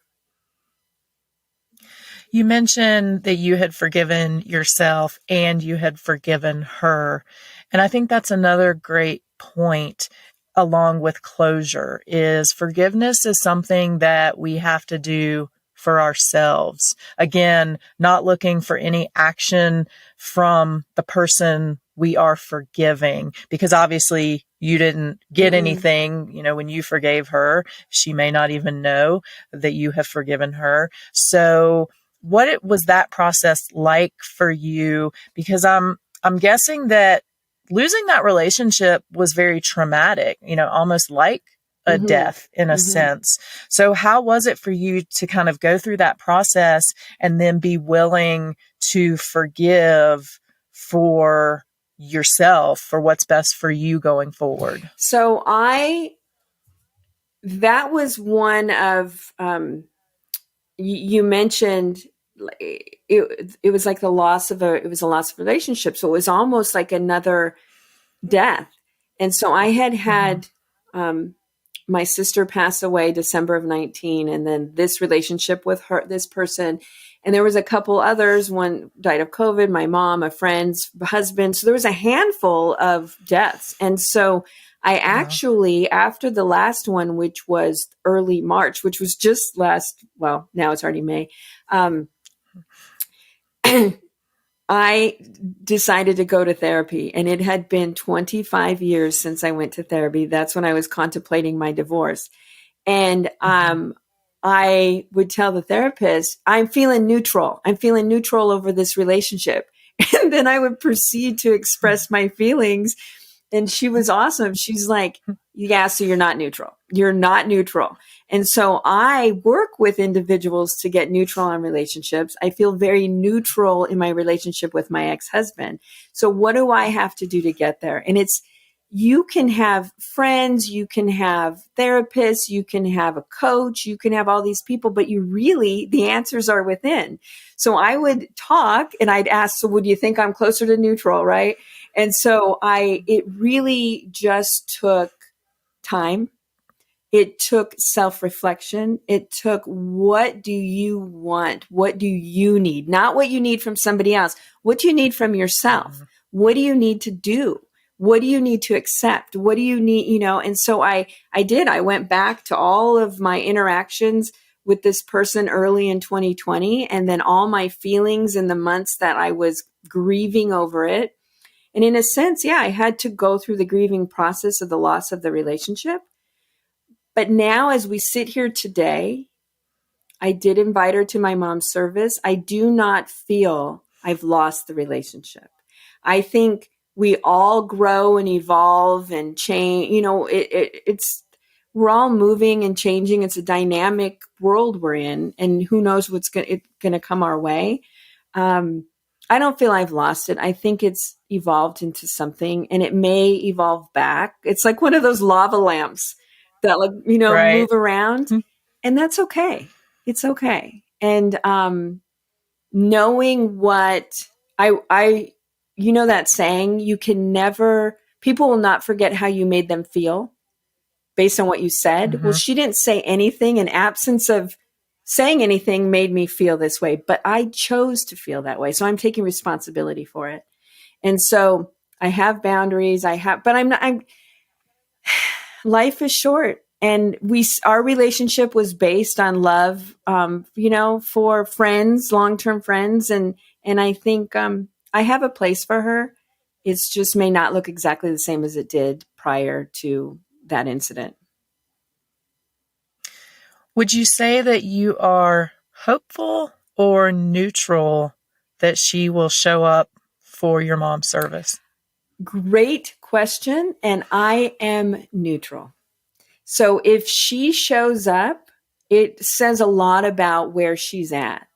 You mentioned that you had forgiven yourself and you had forgiven her. And I think that's another great point along with closure is forgiveness is something that we have to do for ourselves. Again, not looking for any action from the person we are forgiving, because obviously you didn't get anything, when you forgave her. She may not even know that you have forgiven her. So was that process like for you? Because I'm guessing that losing that relationship was very traumatic, almost like a Mm-hmm. death in a Mm-hmm. sense. So how was it for you to kind of go through that process and then be willing to forgive for yourself, for what's best for you going forward? So that was one of, you mentioned it was like it was a loss of relationship. So it was almost like another death. And so I Mm-hmm. had, my sister passed away December of 19, and then this relationship with this person. And there was a couple others. One died of COVID, my mom, a friend's husband. So there was a handful of deaths. And so I Wow. actually, after the last one, which was early March, which was just well, now it's already May. Um, I decided to go to therapy, and it had been 25 years since I went to therapy. That's when I was contemplating my divorce. And Mm-hmm. I would tell the therapist, I'm feeling neutral. I'm feeling neutral over this relationship. And then I would proceed to express my feelings. And she was awesome. She's like, yeah, so you're not neutral. You're not neutral. And so I work with individuals to get neutral on relationships. I feel very neutral in my relationship with my ex-husband. So what do I have to do to get there? And you can have friends, you can have therapists, you can have a coach, you can have all these people, but the answers are within. So I would talk and I'd ask, so would you think I'm closer to neutral, right? And so it really just took time. It took self-reflection. It took, what do you want? What do you need? Not what you need from somebody else. What do you need from yourself? Mm-hmm. What do you need to do? What do you need to accept? What do you need, And so I did. I went back to all of my interactions with this person early in 2020, and then all my feelings in the months that I was grieving over it. And in a sense, yeah, I had to go through the grieving process of the loss of the relationship. But now, as we sit here today, I did invite her to my mom's service. I do not feel I've lost the relationship. I think we all grow and evolve and change. We're all moving and changing. It's a dynamic world we're in, and who knows what's going to come our way. I don't feel I've lost it. I think it's evolved into something, and it may evolve back. It's like one of those lava lamps that, like, Right. move around, and that's okay. It's okay. And knowing what I that saying, people will not forget how you made them feel based on what you said. Well, Mm-hmm. she didn't say anything. In absence of saying anything made me feel this way, but I chose to feel that way. So I'm taking responsibility for it. And so I have boundaries. But life is short, and our relationship was based on love, for friends, long-term friends. And I think, I have a place for her. It's just may not look exactly the same as it did prior to that incident. Would you say that you are hopeful or neutral that she will show up for your mom's service? Great question. And I am neutral. So if she shows up, it says a lot about where she's at.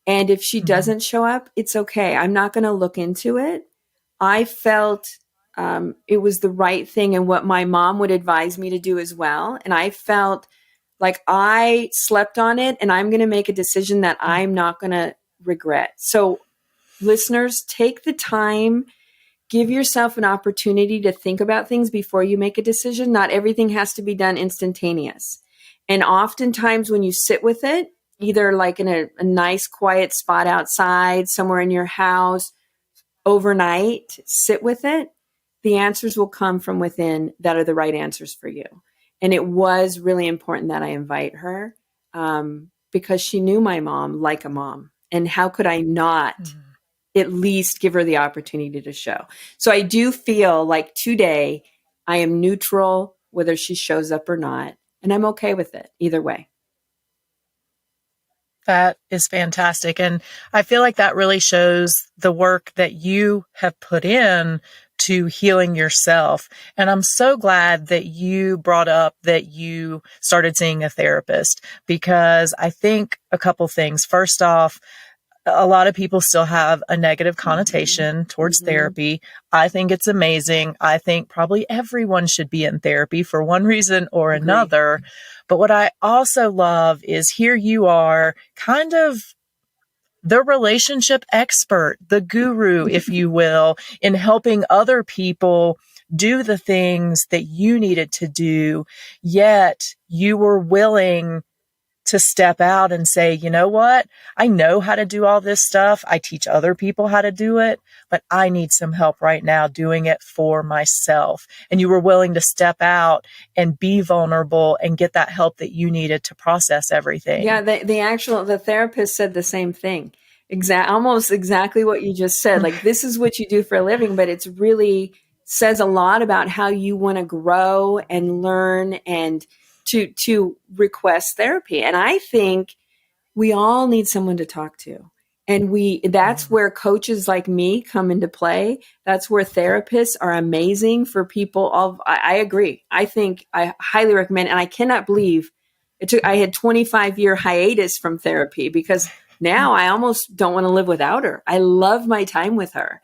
And if she Mm-hmm. doesn't show up, it's okay. I'm not going to look into it. I felt it was the right thing and what my mom would advise me to do as well. And I felt like I slept on it, and I'm going to make a decision that I'm not going to regret. So, listeners, take the time. Give yourself an opportunity to think about things before you make a decision. Not everything has to be done instantaneous. And oftentimes when you sit with it, either like in a nice quiet spot outside, somewhere in your house, overnight, sit with it, the answers will come from within that are the right answers for you. And it was really important that I invite her because she knew my mom like a mom. And how could I not at least give her the opportunity to show? So I do feel like today I am neutral, whether she shows up or not. And I'm okay with it either way. That is fantastic. And I feel like that really shows the work that you have put in to healing yourself. And I'm so glad that you brought up that you started seeing a therapist, because I think a couple things. First off, a lot of people still have a negative connotation towards therapy. I think it's amazing. I think probably everyone should be in therapy for one reason or another. But what I also love is here you are, kind of the relationship expert, the guru, if you will, in helping other people do the things that you needed to do, yet you were willing to step out and say, you know what? I know how to do all this stuff. I teach other people how to do it, but I need some help right now doing it for myself. And you were willing to step out and be vulnerable and get that help that you needed to process everything. Yeah, the therapist said the same thing. Almost exactly what you just said. Like, this is what you do for a living, but it's really says a lot about how you want to grow and learn and to request therapy. And I think we all need someone to talk to. And that's where coaches like me come into play. That's where therapists are amazing for people. I agree. I think I highly recommend, and I cannot believe I had 25-year hiatus from therapy because now I almost don't want to live without her. I love my time with her.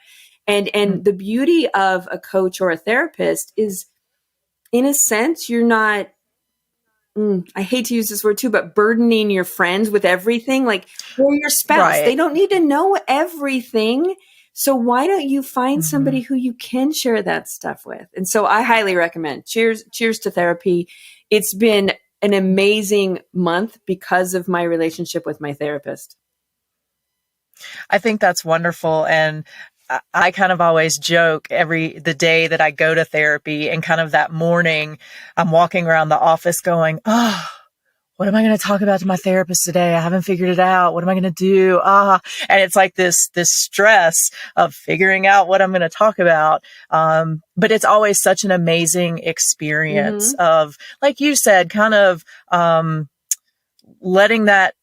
And the beauty of a coach or a therapist is, in a sense, you're not, I hate to use this word too, but burdening your friends with everything, like, or your spouse. Right. They don't need to know everything. So why don't you find somebody who you can share that stuff with? And so I highly recommend. Cheers to therapy. It's been an amazing month because of my relationship with my therapist. I think that's wonderful. And I kind of always joke the day that I go to therapy, and kind of that morning, I'm walking around the office going, oh, what am I going to talk about to my therapist today? I haven't figured it out. What am I going to do? And it's like this stress of figuring out what I'm going to talk about. But it's always such an amazing experience of, like you said, kind of, letting that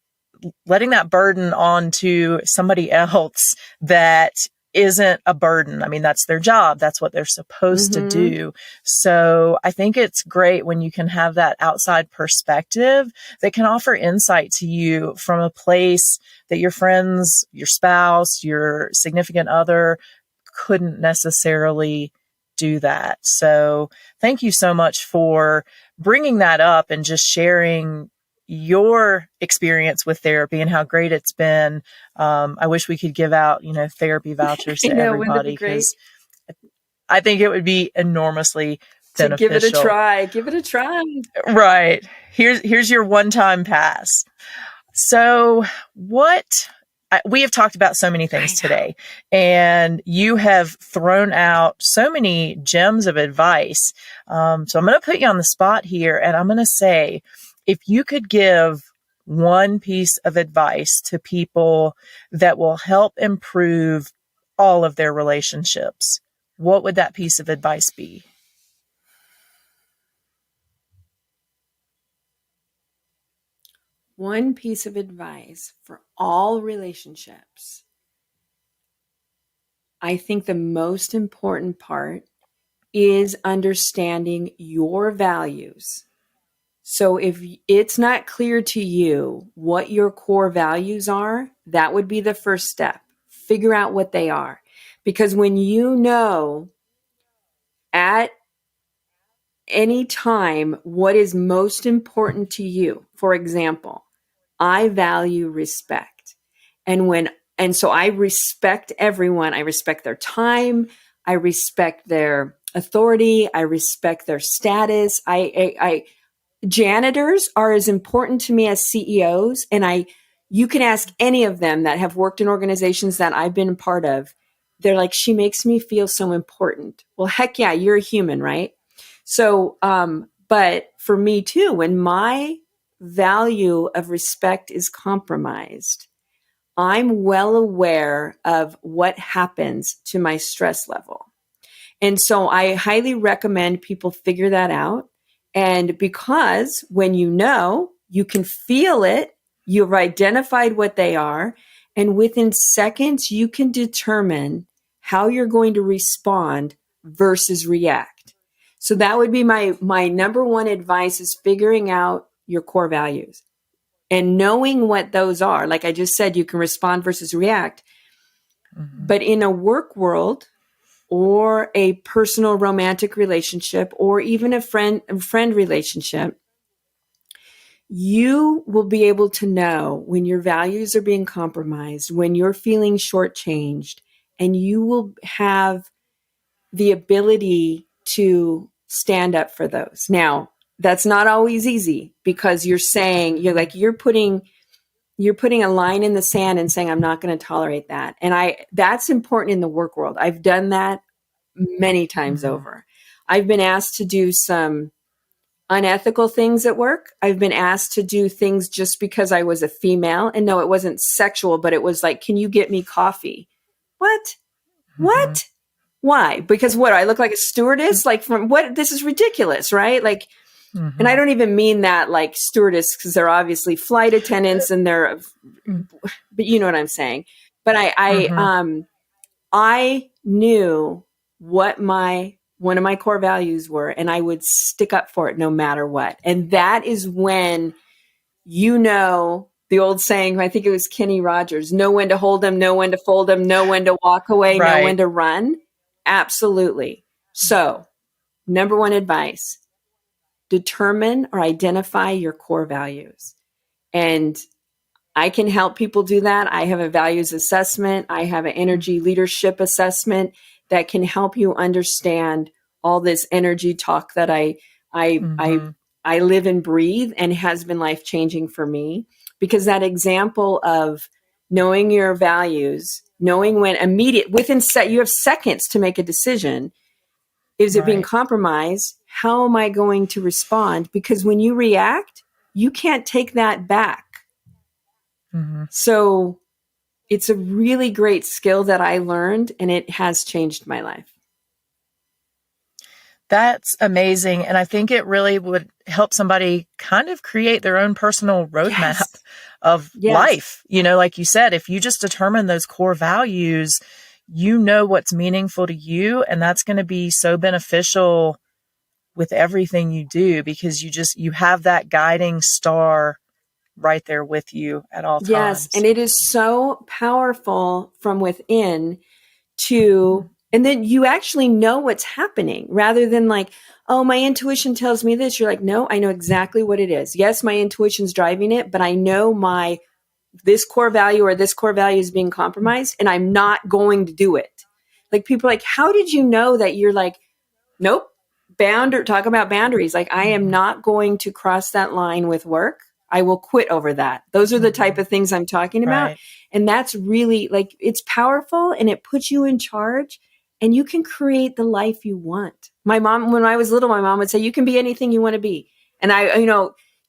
burden onto somebody else that isn't a burden. I mean, that's their job. That's what they're supposed to do. So I think it's great when you can have that outside perspective that can offer insight to you from a place that your friends, your spouse, your significant other couldn't necessarily do that. So thank you so much for bringing that up and just sharing your experience with therapy and how great it's been. I wish we could give out, therapy vouchers to everybody, because I think it would be enormously beneficial. Give it a try. Give it a try. Right. Here's your one-time pass. So we have talked about so many things today, and you have thrown out so many gems of advice. So I'm going to put you on the spot here, and I'm going to say, if you could give one piece of advice to people that will help improve all of their relationships, what would that piece of advice be? One piece of advice for all relationships. I think the most important part is understanding your values. So if it's not clear to you what your core values are, that would be the first step. Figure out what they are. Because when you know at any time what is most important to you, for example, I value respect. And so I respect everyone. I respect their time. I respect their authority. I respect their status. Janitors are as important to me as CEOs, and I You can ask any of them that have worked in organizations that I've been a part of. They're like, she makes me feel so important. Well, heck yeah, you're a human, right? So, but for me too, when my value of respect is compromised, I'm well aware of what happens to my stress level. And so I highly recommend people figure that out. And because when you know, you can feel it, you've identified what they are, and within seconds, you can determine how you're going to respond versus react. So that would be my number one advice, is figuring out your core values and knowing what those are. Like I just said, you can respond versus react. Mm-hmm. But in a work world, or a personal romantic relationship, or even a friend relationship, you will be able to know when your values are being compromised, when you're feeling shortchanged, and you will have the ability to stand up for those. Now, that's not always easy, because you're putting a line in the sand and saying, I'm not going to tolerate that. And that's important in the work world. I've done that many times Mm-hmm. over. I've been asked to do some unethical things at work. I've been asked to do things just because I was a female. And no, it wasn't sexual, but it was like, can you get me coffee? What? Mm-hmm. What? Why? Because what? I look like a stewardess? Like, from what? This is ridiculous, right? Like, Mm-hmm. and I don't even mean that like stewardess, because they're obviously flight attendants and but you know what I'm saying. But I knew what one of my core values were, and I would stick up for it no matter what. And that is when, the old saying, I think it was Kenny Rogers, know when to hold them, know when to fold them, know when to walk away, know when to run. Absolutely. So, number one advice, determine or identify your core values. And I can help people do that. I have a values assessment. I have an energy leadership assessment that can help you understand all this energy talk that I live and breathe, and has been life-changing for me, because that example of knowing your values, knowing when you have seconds to make a decision. Is it being compromised? How am I going to respond? Because when you react, you can't take that back. Mm-hmm. So it's a really great skill that I learned, and it has changed my life. That's amazing. And I think it really would help somebody kind of create their own personal roadmap of life. Like you said, if you just determine those core values, you know what's meaningful to you. And that's going to be so beneficial with everything you do, because you have that guiding star right there with you at all times. Yes. And it is so powerful from within to, and then you actually know what's happening, rather than like, oh, my intuition tells me this. You're like, no, I know exactly what it is. Yes, my intuition's driving it, but I know this core value or this core value is being compromised, and I'm not going to do it. Like, people are like, how did you know that? You're like, nope. Talk about boundaries. Like, I am not going to cross that line with work. I will quit over that. Those are the type of things I'm talking about. Right. And that's really, like, it's powerful, and it puts you in charge, and you can create the life you want. My mom, when I was little, my mom would say, you can be anything you want to be. And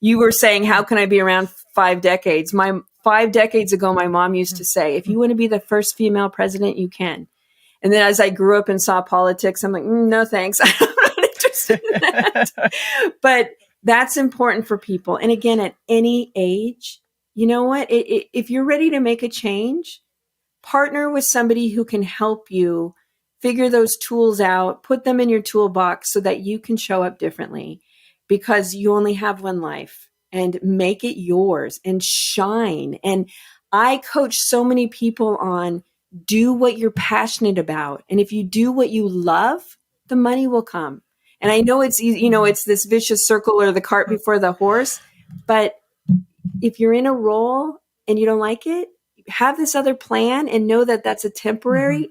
you were saying, how can I be around 5 decades? 5 decades ago, my mom used to say, if you want to be the first female president, you can. And then as I grew up and saw politics, I'm like, no, thanks. I'm not interested in that. But that's important for people. And again, at any age, you know what? If you're ready to make a change, partner with somebody who can help you figure those tools out, put them in your toolbox so that you can show up differently, because you only have one life, and make it yours and shine. And I coach so many people on, do what you're passionate about. And if you do what you love, the money will come. And I know it's easy, it's this vicious circle, or the cart before the horse. But if you're in a role and you don't like it, have this other plan, and know that that's a temporary,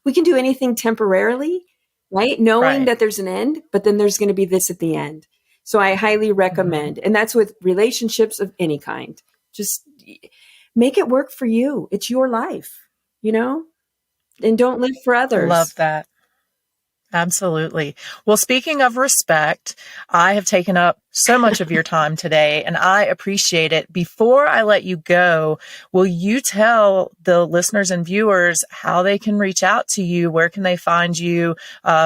we can do anything temporarily, right? Knowing that there's an end, but then there's going to be this at the end. So I highly recommend, and that's with relationships of any kind. Just make it work for you. It's your life, and don't live for I love others. that. Absolutely. Well, speaking of respect, I have taken up so much of your time today and I appreciate it. Before I let you go, will you tell the listeners and viewers how they can reach out to you? Where can they find you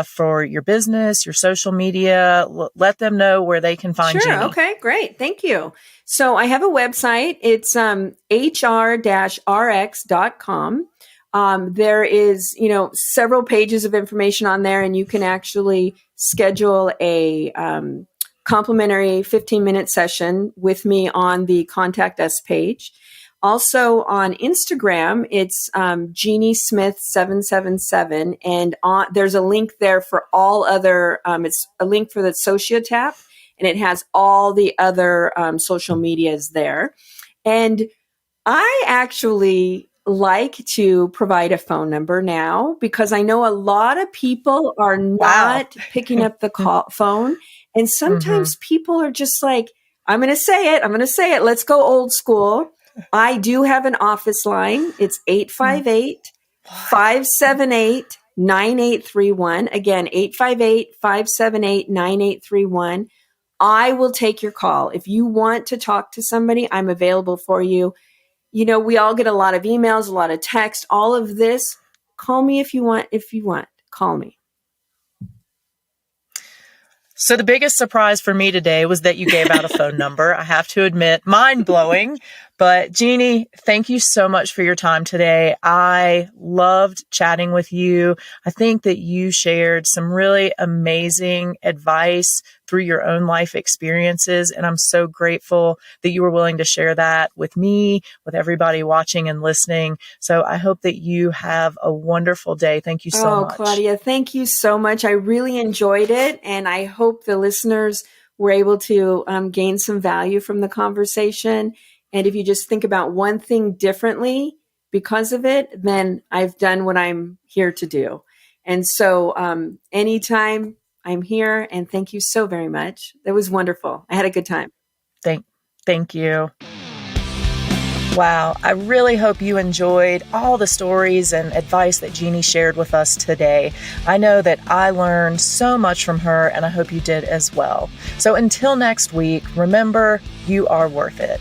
for your business, your social media? Let them know where they can find Sure. Jeannie. Okay, great. Thank you. So I have a website. It's hr-rx.com. There is, several pages of information on there, and you can actually schedule a complimentary 15-minute session with me on the Contact Us page. Also on Instagram, it's Jeannie Smith 777, and there's a link there for all other. It's a link for the Sociotap, and it has all the other social medias there. And I actually like to provide a phone number now because I know a lot of people are Wow. not picking up the phone. And sometimes people are just like, I'm going to say it. Let's go old school. I do have an office line. It's 858-578-9831. Again, 858-578-9831. I will take your call. If you want to talk to somebody, I'm available for you. We all get a lot of emails, a lot of text, all of this. Call me if you want. Call me. So the biggest surprise for me today was that you gave out a phone number. I have to admit, mind blowing. But Jeannie, thank you so much for your time today. I loved chatting with you. I think that you shared some really amazing advice through your own life experiences. And I'm so grateful that you were willing to share that with me, with everybody watching and listening. So I hope that you have a wonderful day. Thank you so much. Claudia, thank you so much. I really enjoyed it. And I hope the listeners were able to gain some value from the conversation. And if you just think about one thing differently because of it, then I've done what I'm here to do. And so anytime, I'm here. And thank you so very much. That was wonderful. I had a good time. Thank you. Wow. I really hope you enjoyed all the stories and advice that Jeannie shared with us today. I know that I learned so much from her, and I hope you did as well. So until next week, remember, you are worth it.